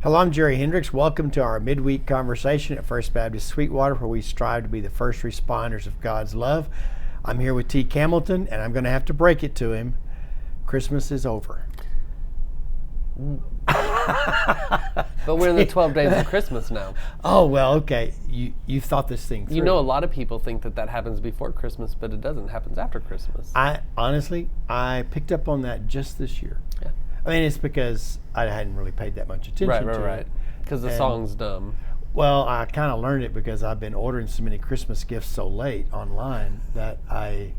Hello, I'm Jerry Hendricks. Welcome to our midweek conversation at First Baptist Sweetwater, where we strive to be the first responders of God's love. I'm here with T. Campbellton, and I'm going to have to break it to him. Christmas is over. But we're in the 12 days of Christmas now. Oh, well, okay. You've thought this thing through. You know, a lot of people think that happens before Christmas, but it doesn't. It happens after Christmas. I picked up on that just this year. Yeah. I mean, it's because I hadn't really paid that much attention to it. Right. Because the song's dumb. Well, I kind of learned it because I've been ordering so many Christmas gifts so late online that I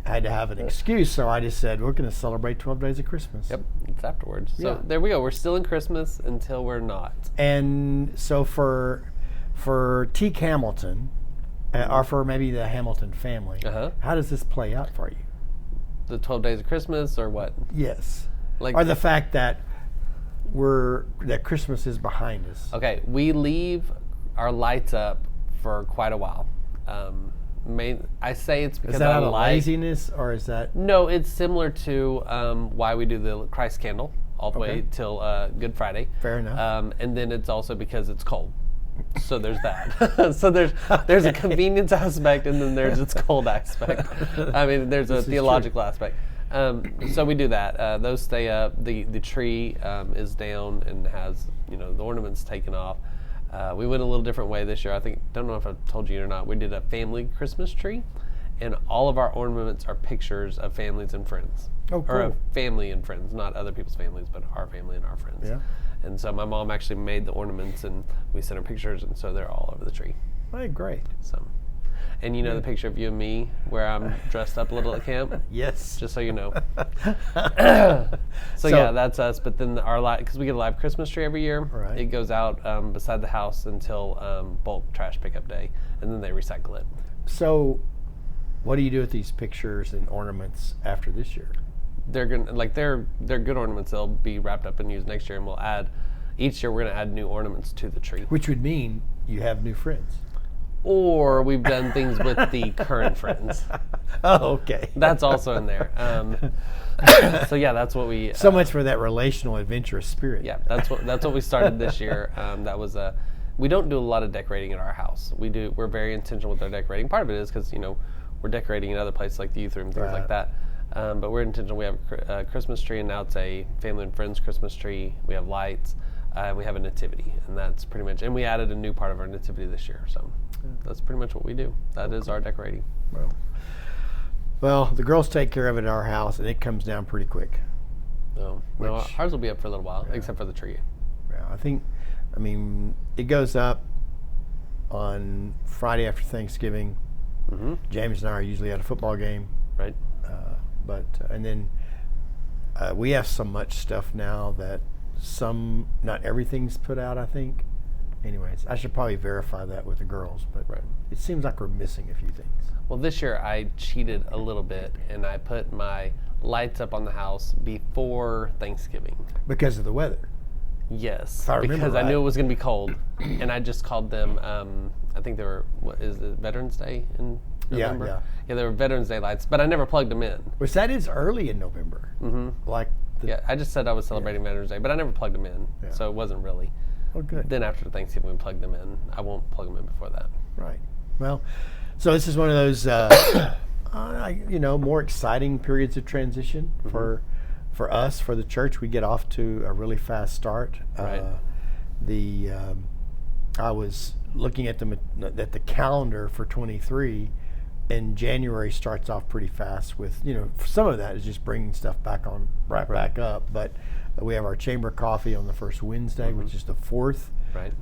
had to have an excuse. So I just said, we're going to celebrate 12 days of Christmas. Yep, it's afterwards. So Yeah. there we go. We're still in Christmas until we're not. And so for T. Hamilton, or for maybe the Hamilton family, how does this play out for you? The 12 days of Christmas or what? Yes. Or the fact that that Christmas is behind us. Okay, we leave our lights up for quite a while. I say it's because is that out of laziness, or is that? No, it's similar to why we do the Christ candle all the way till Good Friday. Fair enough. And then it's also because it's cold. So there's that. So there's a convenience aspect, and then there's its cold aspect. I mean, there's a theological aspect. So we do that. Those stay up. The tree is down and has the ornaments taken off. We went a little different way this year. Don't know if I told you or not. We did a family Christmas tree, and all of our ornaments are pictures of families and friends. Oh, cool. Or of family and friends, not other people's families, but our family and our friends. Yeah. And so my mom actually made the ornaments, and we sent her pictures, and so they're all over the tree. Oh, great. So. And the picture of you and me where I'm dressed up a little at camp? Yes. Just so you know. So yeah, that's us. But then because we get a live Christmas tree every year, right. It goes out beside the house until bulk trash pickup day, and then they recycle it. So what do you do with these pictures and ornaments after this year? They're good ornaments. They'll be wrapped up and used next year, and each year we're going to add new ornaments to the tree. Which would mean you have new friends. Or we've done things with the current friends. Oh, okay. That's also in there. So yeah, that's what we. So much for that relational, adventurous spirit. Yeah, that's what we started this year. We don't do a lot of decorating at our house. We're very intentional with our decorating. Part of it is because we're decorating in other places like the youth room, things like that. But we're intentional. We have a Christmas tree, and now it's a family and friends Christmas tree. We have lights. We have a nativity, and that's pretty much. And we added a new part of our nativity this year, so that's pretty much what we do. That is our decorating. Well, the girls take care of it at our house, and it comes down pretty quick. No, ours will be up for a little while, except for the tree. Yeah, it goes up on Friday after Thanksgiving. Mm-hmm. James and I are usually at a football game, right? And then we have so much stuff now that not everything's put out, I think. Anyways, I should probably verify that with the girls, but It seems like we're missing a few things. Well, this year I cheated a little bit, and I put my lights up on the house before Thanksgiving. Because of the weather? Yes, because I knew it was going to be cold, and I just called them, I think they were, is it Veterans Day in November? Yeah, they were Veterans Day lights, but I never plugged them in. Which that is early in November. Mm-hmm. I just said I was celebrating Veterans Day, but I never plugged them in, so it wasn't really. Oh, good. Then after Thanksgiving, we plug them in. I won't plug them in before that. Right. Well, so this is one of those, more exciting periods of transition for us, for the church. We get off to a really fast start. Right. I was looking at the calendar for 23, and January starts off pretty fast with, some of that is just bringing stuff back back up, but we have our chamber coffee on the first Wednesday, which is the 4th. Right.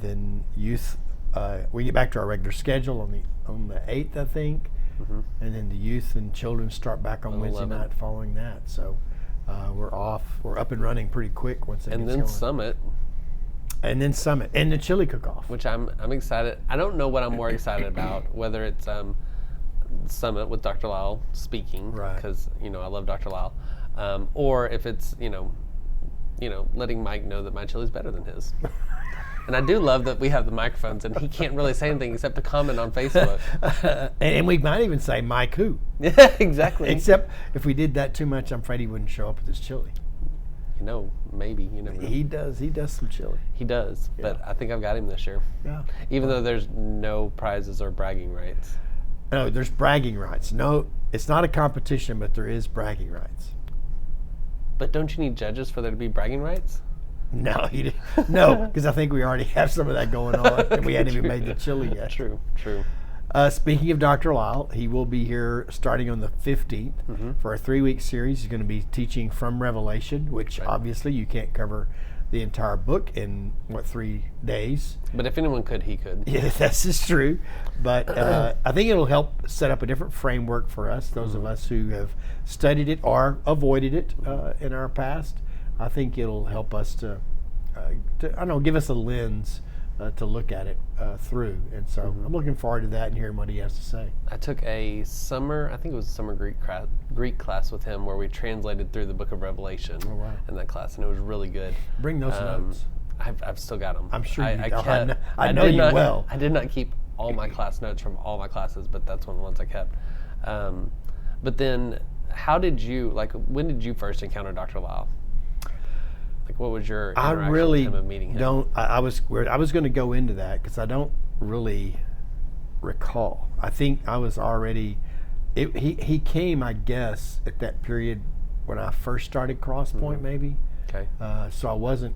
Then youth, we get back to our regular schedule on the 8th, I think, and then the youth and children start back on Wednesday night following that. So we're up and running pretty quick once it gets going. And then Summit, and the chili cook-off, which I'm excited. I don't know what I'm more excited about, whether it's Summit with Dr. Lyle speaking, because I love Dr. Lyle, or if it's letting Mike know that my chili's better than his. And I do love that we have the microphones, and he can't really say anything except to comment on Facebook. And we might even say Mike who. Yeah, exactly. Except if we did that too much, I'm afraid he wouldn't show up with his chili. know, maybe, you never know. He does some chili. He does, but I think I've got him this year. Yeah. Even though there's no prizes or bragging rights. No, there's bragging rights. No, it's not a competition, but there is bragging rights. But don't you need judges for there to be bragging rights? No, no, because I think we already have some of that going on, and we hadn't even made the chili yet. True. Speaking of Dr. Lyle, he will be here starting on the 15th for a 3-week series. He's going to be teaching from Revelation, which obviously you can't cover the entire book in, 3 days. But if anyone could, he could. Yeah, this is true. But I think it'll help set up a different framework for us, those of us who have studied it or avoided it in our past. I think it'll help us to give us a lens to look at it through. And so I'm looking forward to that and hearing what he has to say. I took a summer Greek class with him where we translated through the book of Revelation in that class, and it was really good. Bring those notes. I've still got them. I'm sure you do. I know you well. I did not keep all my class notes from all my classes, but that's one of the ones I kept. But then, when did you first encounter Dr. Lyle? Like, what was your interaction with him and meeting him? I was going to go into that because I don't really recall. I think I was already. He came, I guess, at that period when I first started Crosspoint, maybe. Okay. So I wasn't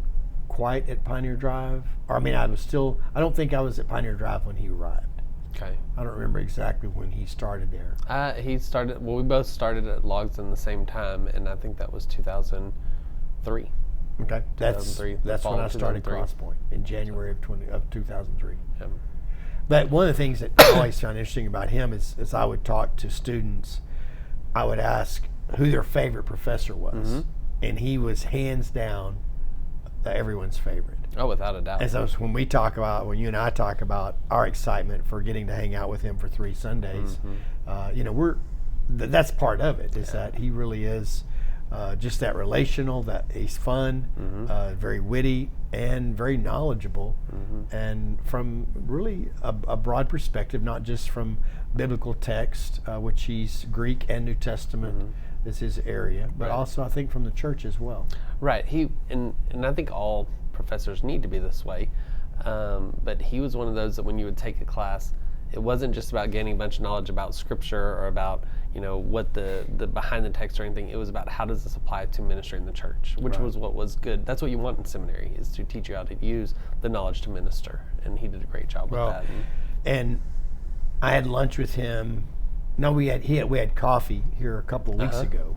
quite at Pioneer Drive. Or I mean, I was still. I don't think I was at Pioneer Drive when he arrived. Okay. I don't remember exactly when he started there. He started. Well, we both started at Logs in the same time, and I think that was 2003. Okay, that's when I started Crosspoint in January of 2003. Yeah. But one of the things that I always found interesting about him is, as I would talk to students, I would ask who their favorite professor was, and he was hands down everyone's favorite. Oh, without a doubt. And so when you and I talk about our excitement for getting to hang out with him for 3 Sundays, that's part of it. Is that he really is. Just that relational, that he's fun, very witty, and very knowledgeable, and from really a broad perspective, not just from biblical text, which he's Greek and New Testament is his area, but also I think from the church as well. Right. And I think all professors need to be this way, but he was one of those that when you would take a class, it wasn't just about gaining a bunch of knowledge about Scripture or about what the behind the text or anything. It was about how does this apply to ministry in the church, which was what was good. That's what you want in seminary, is to teach you how to use the knowledge to minister, and he did a great job with that. And I had lunch with him. No, we had coffee here a couple of weeks ago.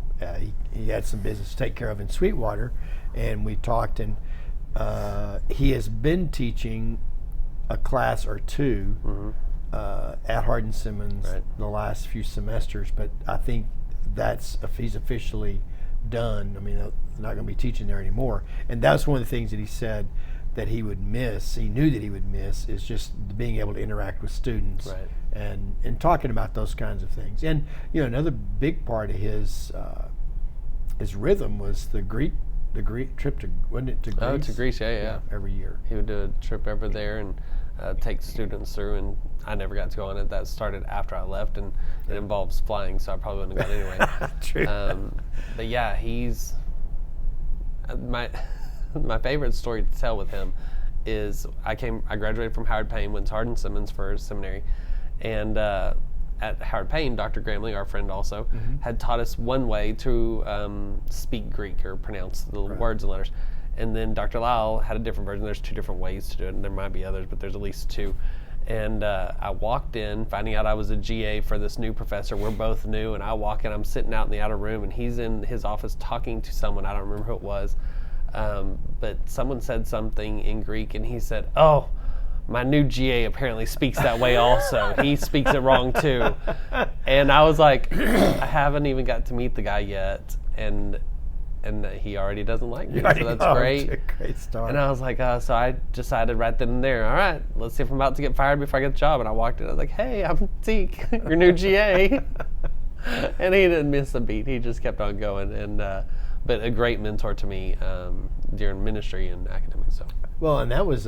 He had some business to take care of in Sweetwater, and we talked. And he has been teaching a class or two. At Hardin Simmons the last few semesters, but I think he's officially done. I mean, they're not going to be teaching there anymore. And that's one of the things that he said that he would miss. He knew that he would miss is just being able to interact with students and talking about those kinds of things. And another big part of his rhythm was the Greek trip to Greece? Oh, to Greece, yeah. Every year he would do a trip over there and take students through, and I never got to go on it. That started after I left, and it involves flying, so I probably wouldn't have gone anyway. True. But yeah, he's my favorite story to tell with him is I graduated from Howard Payne, went to Hardin Simmons for seminary, and at Howard Payne, Dr. Gramley, our friend also, had taught us one way to speak Greek or pronounce the words and letters. And then Dr. Lyle had a different version. There's 2 different ways to do it, and there might be others, but there's at least 2. And I walked in, finding out I was a GA for this new professor. We're both new, and I walk in, I'm sitting out in the outer room, and he's in his office talking to someone. I don't remember who it was, but someone said something in Greek, and he said, "Oh, my new GA apparently speaks that way also. He speaks it wrong too." And I was like, I haven't even got to meet the guy yet, and he already doesn't like me, so that's great. It's a great start. And I was like, so I decided right then and there, all right, let's see if I'm about to get fired before I get the job. And I walked in, I was like, "Hey, I'm Zeke, your new GA." And he didn't miss a beat. He just kept on going, and but a great mentor to me during ministry and academics. So. Well, and that was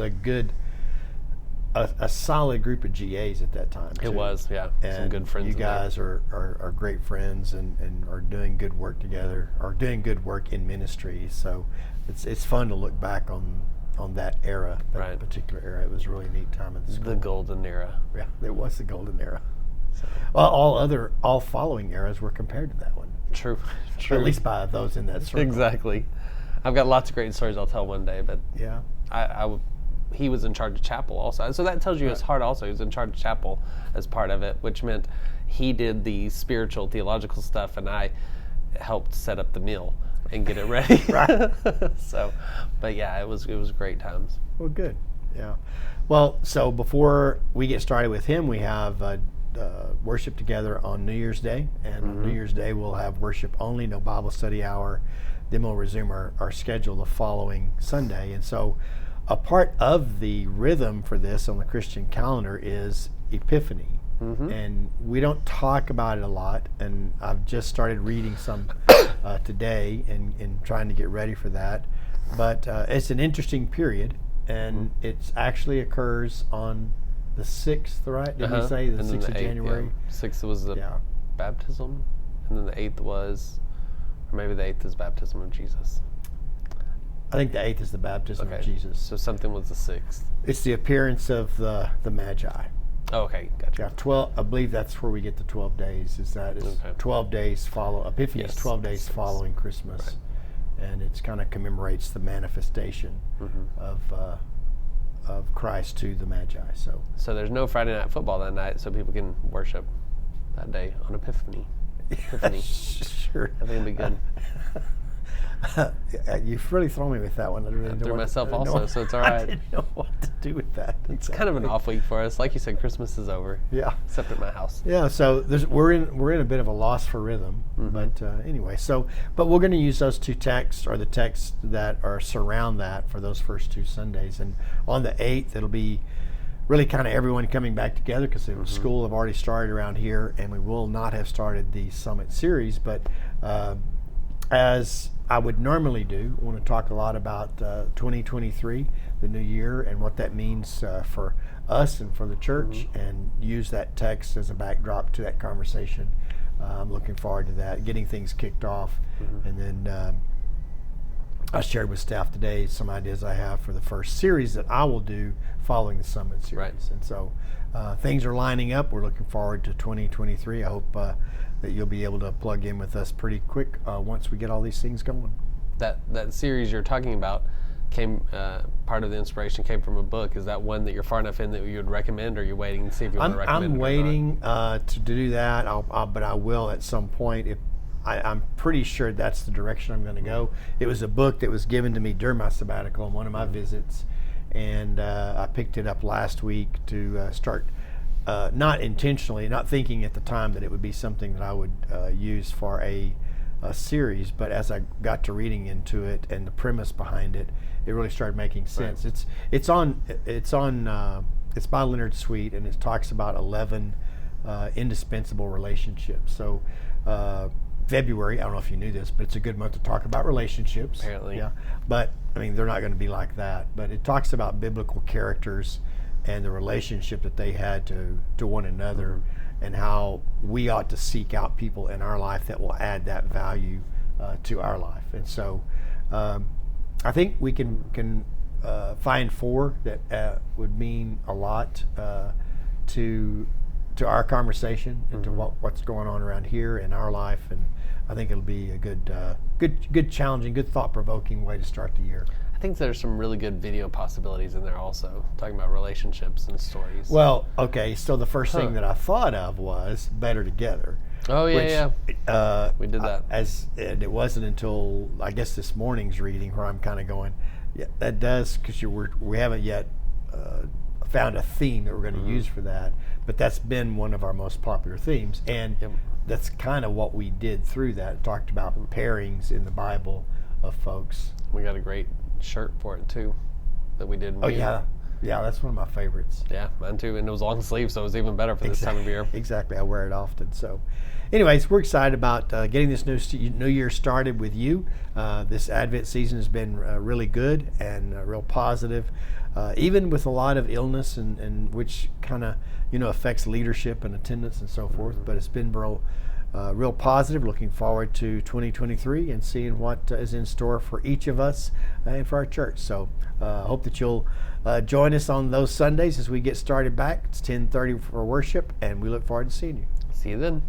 a solid group of GAs at that time, too. It was, yeah. And some good friends. You guys are great friends and are doing good work together, or doing good work in ministry. So it's fun to look back on that era, that Right. particular era. It was a really neat time in the school. The golden era. Yeah, it was the golden era. So, well, all following eras were compared to that one. True. True. At least by those in that circle. Exactly. I've got lots of great stories I'll tell one day, but Yeah. he was in charge of chapel also. So that tells you his heart also. He was in charge of chapel as part of it, which meant he did the spiritual, theological stuff, and I helped set up the meal and get it ready. Right. So, but yeah, it was great times. Well, good. Yeah. Well, so before we get started with him, we have worship together on New Year's Day. And on New Year's Day, we'll have worship only, no Bible study hour. Then we'll resume our schedule the following Sunday. And so a part of the rhythm for this on the Christian calendar is Epiphany. And we don't talk about it a lot. And I've just started reading some today and trying to get ready for that. But it's an interesting period. And it actually occurs on the 6th, right? Did we say the And then 6th of 8th, January? Yeah. 6th was the Yeah. baptism, and then the 8th was, or maybe the 8th is baptism of Jesus. I think the 8th is the baptism of Jesus. So something was the 6th. It's the appearance of the Magi. Oh, okay, gotcha. Yeah, 12. I believe that's where we get the 12 days. Is that it's Okay. 12 days follow Epiphany is Yes. 12 days following Christmas, and it's kind of commemorates the manifestation of Christ to the Magi. So there's no Friday night football that night, so people can worship that day on Epiphany. Sure. I think it'd be good. You've really thrown me with that one. I really threw myself I didn't also, know- so it's all I right. didn't know what to do with that. It's kind of an off week for us. Like you said, Christmas is over. Yeah. Except at my house. Yeah, so we're in a bit of a loss for rhythm, but anyway. But we're going to use those two texts, or the texts that are surround that, for those first two Sundays. And on the 8th, it'll be really kind of everyone coming back together, because the school have already started around here, and we will not have started the Summit series. But as I would normally do, I want to talk a lot about 2023, the new year, and what that means for us and for the church, and use that text as a backdrop to that conversation. I'm looking forward to that, getting things kicked off. And then I shared with staff today some ideas I have for the first series that I will do following the Summit series. Right. And so things are lining up. We're looking forward to 2023. I hope that you'll be able to plug in with us pretty quick once we get all these things going. That series you're talking about came, part of the inspiration came from a book. Is that one that you're far enough in that you would recommend, or are you waiting to see if you want to recommend it? I'm waiting to do that, but I will at some point. If I'm pretty sure that's the direction I'm going to go. It was a book that was given to me during my sabbatical on one of my visits, and I picked it up last week to start, not intentionally, not thinking at the time that it would be something that I would use for a series, but as I got to reading into it and the premise behind it, it really started making sense. Right. It's by Leonard Sweet, and it talks about 11 indispensable relationships. So February, I don't know if you knew this, but it's a good month to talk about relationships. Apparently. Yeah. But I mean, they're not going to be like that. But it talks about biblical characters and the relationship that they had to one another, and how we ought to seek out people in our life that will add that value to our life. And so I think we can find 4 that would mean a lot to our conversation and to what's going on around here in our life. And I think it'll be a good challenging, good thought-provoking way to start the year. I think there's some really good video possibilities in there also, talking about relationships and stories. Well, okay, so the first thing that I thought of was Better Together. Oh, yeah, yeah. We did that. And it wasn't until, I guess, this morning's reading where I'm kind of going, yeah, that does, because we haven't yet found a theme that we're going to use for that, but that's been one of our most popular themes. And that's kind of what we did through that. It talked about pairings in the Bible of folks. We got a great shirt for it too that we did. Oh, yeah, that's one of my favorites. Yeah, mine too, and it was long sleeve, so it was even better for this time of year. Exactly, I wear it often. So anyways, we're excited about getting this new year started with you. This Advent season has been really good and real positive, even with a lot of illness and which kind of affects leadership and attendance and so forth. But it's been real real positive, looking forward to 2023 and seeing what is in store for each of us and for our church. So I hope that you'll join us on those Sundays as we get started back. It's 10:30 for worship, and we look forward to seeing you. See you then.